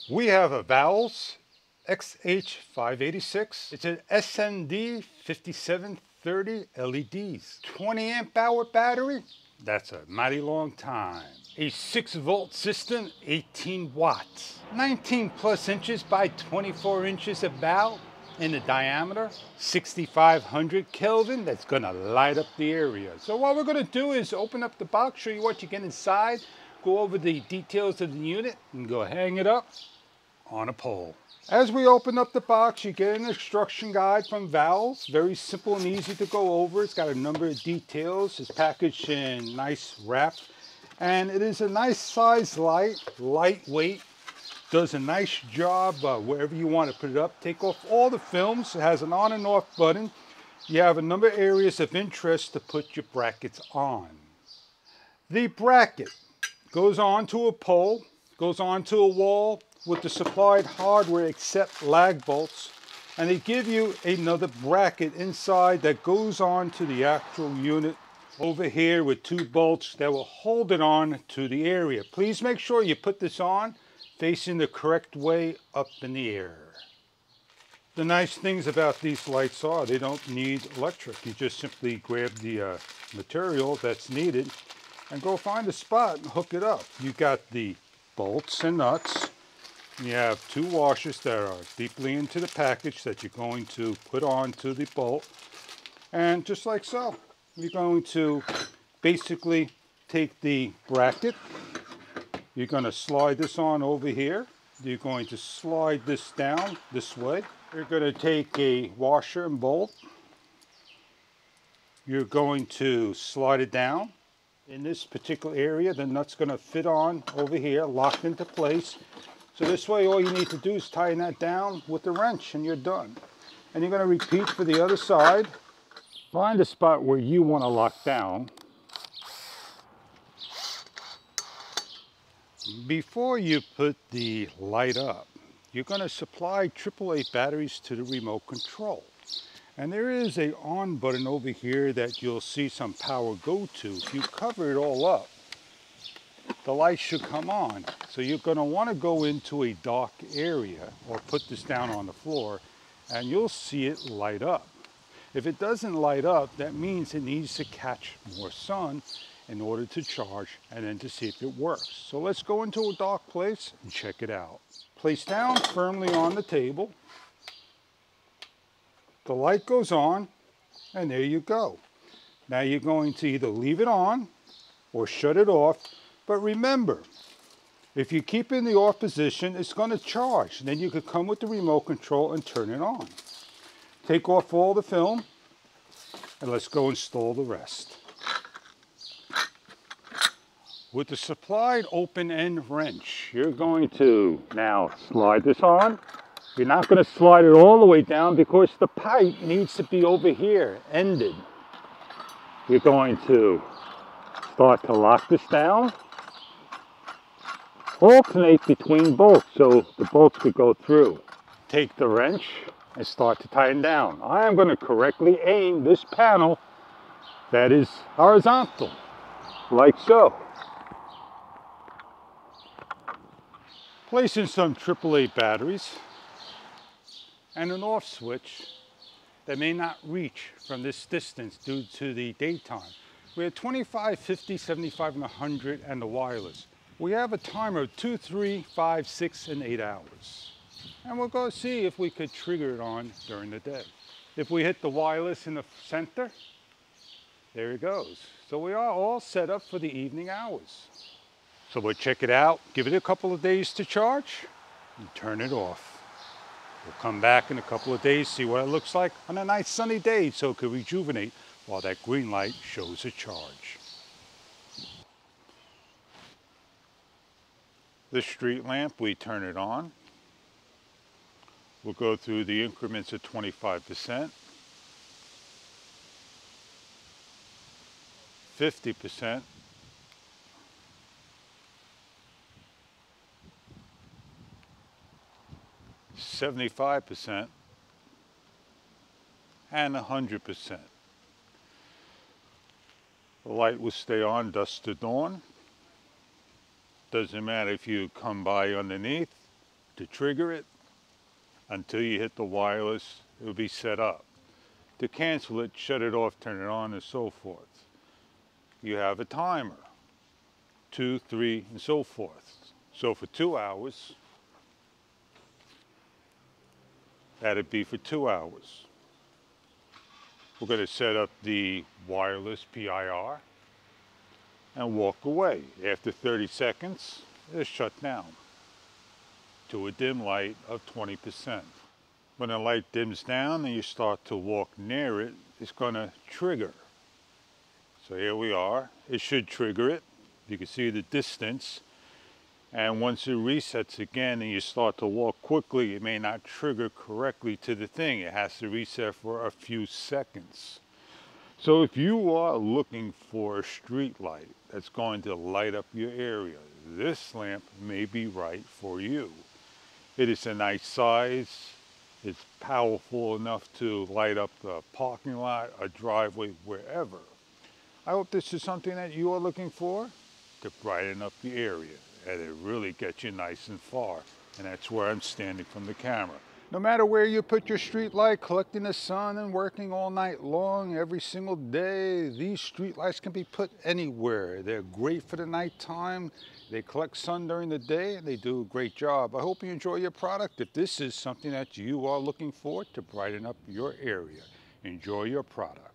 We have a VowelsOne XH586. It's an SND 5730 LEDs. 20 amp hour battery. That's a mighty long time. A 6-volt system, 18 watts. 19 plus inches by 24 inches about in the diameter. 6500 Kelvin. That's gonna light up the area. So what we're gonna do is open up the box, show you what you get inside, go over the details of the unit, and go hang it up on a pole. As we open up the box, you get an instruction guide from Vowels. Very simple and easy to go over. It's got a number of details. It's packaged in nice wrap. And it is a nice size light, lightweight. Does a nice job wherever you want to put it up. Take off all the films. It has an on and off button. You have a number of areas of interest to put your brackets on. The bracket goes onto a pole, goes onto a wall, with the supplied hardware except lag bolts, and they give you another bracket inside that goes on to the actual unit over here with 2 bolts that will hold it on to the area. Please make sure you put this on facing the correct way up in the air. The nice things about these lights are they don't need electric. You just simply grab the material that's needed and go find a spot and hook it up. You got the bolts and nuts. You have 2 washers that are deeply into the package that you're going to put onto the bolt. And just like so, you're going to basically take the bracket. You're going to slide this on over here. You're going to slide this down this way. You're going to take a washer and bolt. You're going to slide it down. In this particular area, the nut's going to fit on over here, locked into place. So this way, all you need to do is tighten that down with the wrench and you're done. And you're going to repeat for the other side. Find a spot where you want to lock down. Before you put the light up, you're going to supply AAA batteries to the remote control. And there is an on button over here that you'll see some power go to. If you cover it all up, the light should come on. So you're going to want to go into a dark area or put this down on the floor and you'll see it light up. If it doesn't light up, that means it needs to catch more sun in order to charge and then to see if it works. So let's go into a dark place and check it out. Place down firmly on the table. The light goes on and there you go. Now you're going to either leave it on or shut it off. But remember, if you keep it in the off position, it's going to charge. Then you could come with the remote control and turn it on. Take off all the film, and let's go install the rest. With the supplied open end wrench, you're going to now slide this on. You're not going to slide it all the way down because the pipe needs to be over here, ended. You're going to start to lock this down. Alternate between bolts so the bolts could go through. Take the wrench and start to tighten down. I am going to correctly aim this panel that is horizontal, like so. Place in some AAA batteries and an off switch that may not reach from this distance due to the daytime. We have 25, 50, 75, and 100 and the wireless. We have a timer of 2, 3, 5, 6, and 8 hours. And we'll go see if we could trigger it on during the day. If we hit the wireless in the center, there it goes. So we are all set up for the evening hours. So we'll check it out, give it a couple of days to charge, and turn it off. We'll come back in a couple of days, see what it looks like on a nice sunny day so it could rejuvenate while that green light shows a charge. The street lamp, we turn it on. We'll go through the increments of 25%, 50%, 75%, and 100%. The light will stay on dusk to dawn. Doesn't matter if you come by underneath to trigger it until you hit the wireless. It will be set up. To cancel it, shut it off, turn it on, and so forth. You have a timer, 2, 3, and so forth. So for 2 hours, that'd be for 2 hours. We're going to set up the wireless PIR and walk away. After 30 seconds, it's shut down to a dim light of 20%. When the light dims down and you start to walk near it, it's going to trigger. So here we are. It should trigger it. You can see the distance. And once it resets again and you start to walk quickly, it may not trigger correctly to the thing. It has to reset for a few seconds. So if you are looking for a street light that's going to light up your area, this lamp may be right for you. It is a nice size. It's powerful enough to light up the parking lot, a driveway, wherever. I hope this is something that you are looking for to brighten up the area, and it really gets you nice and far. And that's where I'm standing from the camera. No matter where you put your street light, collecting the sun and working all night long, every single day, these street lights can be put anywhere. They're great for the nighttime. They collect sun during the day, and they do a great job. I hope you enjoy your product. If this is something that you are looking for to brighten up your area, enjoy your product.